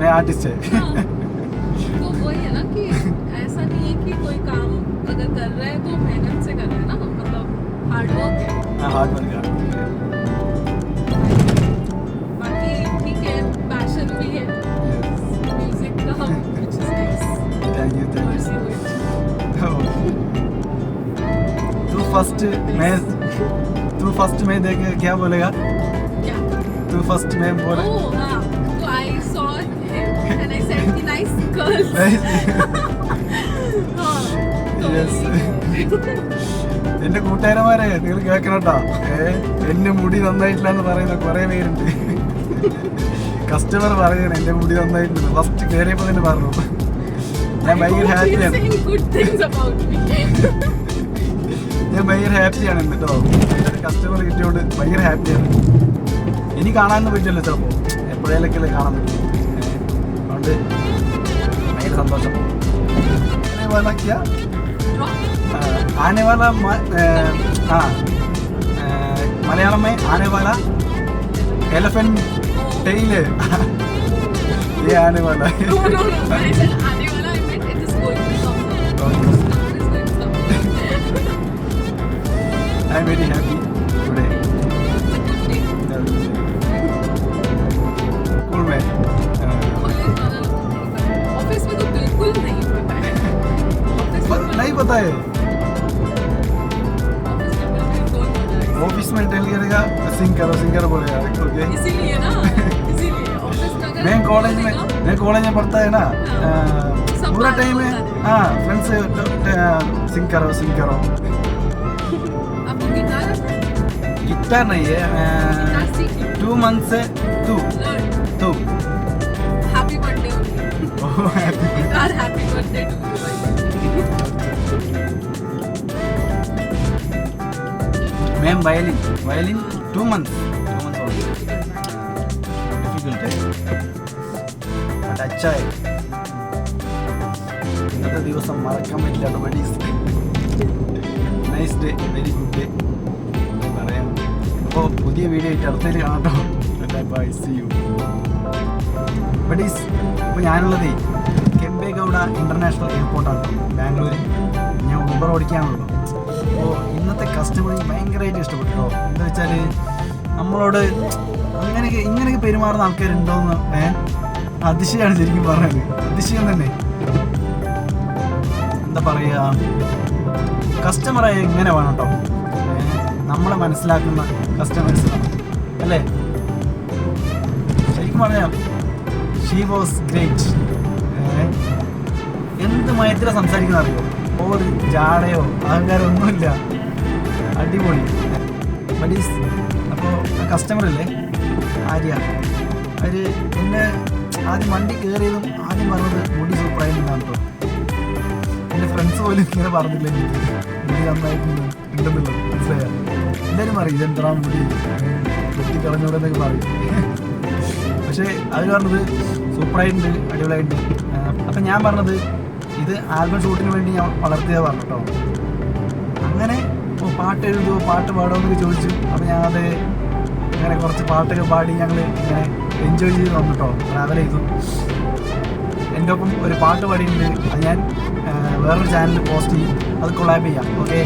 मैं आर्टिस्ट है। तो वही है ना कि ऐसा नहीं है कि कोई काम अगर कर रहा है तो मेहनत से कर रहा है ना, मतलब हार्ड वर्क है। हार्ड वर्क है। बाकी ठीक है, पैशन भी है म्यूजिक का, which is nice. Thank you. Pursue it. तू फर्स्ट में देख के क्या बोलेगा? क्या? तू फर्स्ट में बोले। Oh, हाँ. So I saw him and I said कि nice girls. हाँ. Yes. എന്റെ കൂട്ടുകാരന്മാരെ നിങ്ങൾ കേൾക്കണട്ടാ, എന്റെ മുടി നന്നായിട്ടില്ല എന്ന് പറയുന്ന കുറെ പേരുണ്ട്. കസ്റ്റമർ പറയണ എന്റെ മുടി നന്നായിട്ടുണ്ട്, ഫസ്റ്റ് കയറിയപ്പോ തന്നെ പറഞ്ഞു. ഞാൻ ഭയങ്കര ഹാപ്പിയാണ്. ഞാൻ ഭയങ്കര ഹാപ്പിയാണ് എന്നിട്ടോ, കസ്റ്റമർ കിട്ടിയോണ്ട് ഭയങ്കര ഹാപ്പിയാണ്. ഇനി കാണാനൊന്നും പറ്റില്ല ചിലപ്പോ, എപ്പോഴേലൊക്കെ കാണാൻ പറ്റും. അതുകൊണ്ട് ഭയങ്കര സന്തോഷം. आने वाला मलयालम में आने वाला एलिफेंट टेल है, ये आने वाला है. No, I said आने वाला, I meant it is going to come. I am very happy today. Cool man. Office में तो बिल्कुल नहीं पता है. नहीं पता है. ऑफिस में टेल करेगा, सिंग करो बोलेगा. ओके, इसीलिए ना, इसीलिए ऑफिस में अगर मैं कॉलेज में पढ़ता है ना, पूरा टाइम में हाँ फ्रेंड्स से सिंग करो. आपको गिटार है? गिटार नहीं है, 2 months से तू happy birthday guitar, happy birthday to you. Ma'am violin 2 months only. Difficult है बट अच्छा है. ഇന്നത്തെ ദിവസം മറക്കാൻ പറ്റില്ല. Nice day, very good day പറയാം. അപ്പോൾ പുതിയ വീഡിയോ ആയിട്ട് അടുത്തതിൽ കാണാം. By, C U. ബഡീസ്, ഇപ്പോൾ ഞാനുള്ളത് കെമ്പേഗൗഡ ഇൻ്റർനാഷണൽ എയർപോർട്ടാണ്, ബാംഗ്ലൂർ. ഞാൻ ഊബർ ഓടിക്കാനുള്ളൂ. അപ്പോൾ ഇന്നത്തെ കസ്റ്റമറിന് ഭയങ്കരമായിട്ട് ഇഷ്ടപ്പെട്ടു. എന്താ വെച്ചാൽ നമ്മളോട് ഇങ്ങനെയൊക്കെ പെരുമാറുന്ന ആൾക്കാരുണ്ടോയെന്ന് അതിശയമാണ് ശരിക്കും പറഞ്ഞത്. അതിശയം തന്നെ. എന്താ പറയുക, കസ്റ്റമറായി ഇങ്ങനെ വേണം കേട്ടോ, നമ്മളെ മനസ്സിലാക്കുന്ന കസ്റ്റമേഴ്സ് അല്ലേ. ശരിക്കും പറഞ്ഞാൽ ഷീ വാസ് ഗ്രേറ്റ്. എന്ത് മയത്തിലാണ് സംസാരിക്കുന്ന അറിയോ, ഓവർ ജാടയോ അഹങ്കാരം ഒന്നുമില്ല, അടിപൊളി. ബഡീസ്, അപ്പോൾ ആ കസ്റ്റമറല്ലേ ആര്യ, അവർ എന്നെ ആദ്യം വണ്ടി കയറിയതും ആദ്യം പറഞ്ഞത് മുടി സൂപ്പറായിട്ടുണ്ടാകും കേട്ടോ. എൻ്റെ ഫ്രണ്ട്സ് പോലും ഇങ്ങനെ പറഞ്ഞില്ല എനിക്ക് മുടി നന്നായിട്ടുണ്ട് ഉണ്ടെന്നുള്ളത്, മനസ്സിലായ. എല്ലാവരും പറയും ഇതെന്താ മുടി വെട്ടിക്കളഞ്ഞൂടെ എന്നൊക്കെ പറയും. പക്ഷേ അവർ പറഞ്ഞത് സൂപ്പറായിട്ടുണ്ട്, അടിപൊളിയായിട്ടുണ്ട്. അപ്പം ഞാൻ പറഞ്ഞത് ഇത് ആൽബം ഷൂട്ടിന് വേണ്ടി ഞാൻ വളർത്തിയത് പറഞ്ഞു കേട്ടോ. അങ്ങനെ പാട്ട് എഴുതുമോ പാട്ട് പാടുമോ എന്നൊക്കെ ചോദിച്ചു. അപ്പോൾ ഞാനത് അങ്ങനെ കുറച്ച് പാട്ടൊക്കെ പാടി ഞങ്ങൾ ഇങ്ങനെ എൻജോയ് ചെയ്ത് വന്നു കേട്ടോ, ട്രാവൽ ചെയ്തു. എൻ്റെ ഒപ്പം ഒരു പാട്ട് പാടിയിട്ടുണ്ട്, അത് ഞാൻ വേറൊരു ചാനലിൽ പോസ്റ്റ് ചെയ്യും, അത് കൊളാബ് ചെയ്യാം. ഓക്കെ.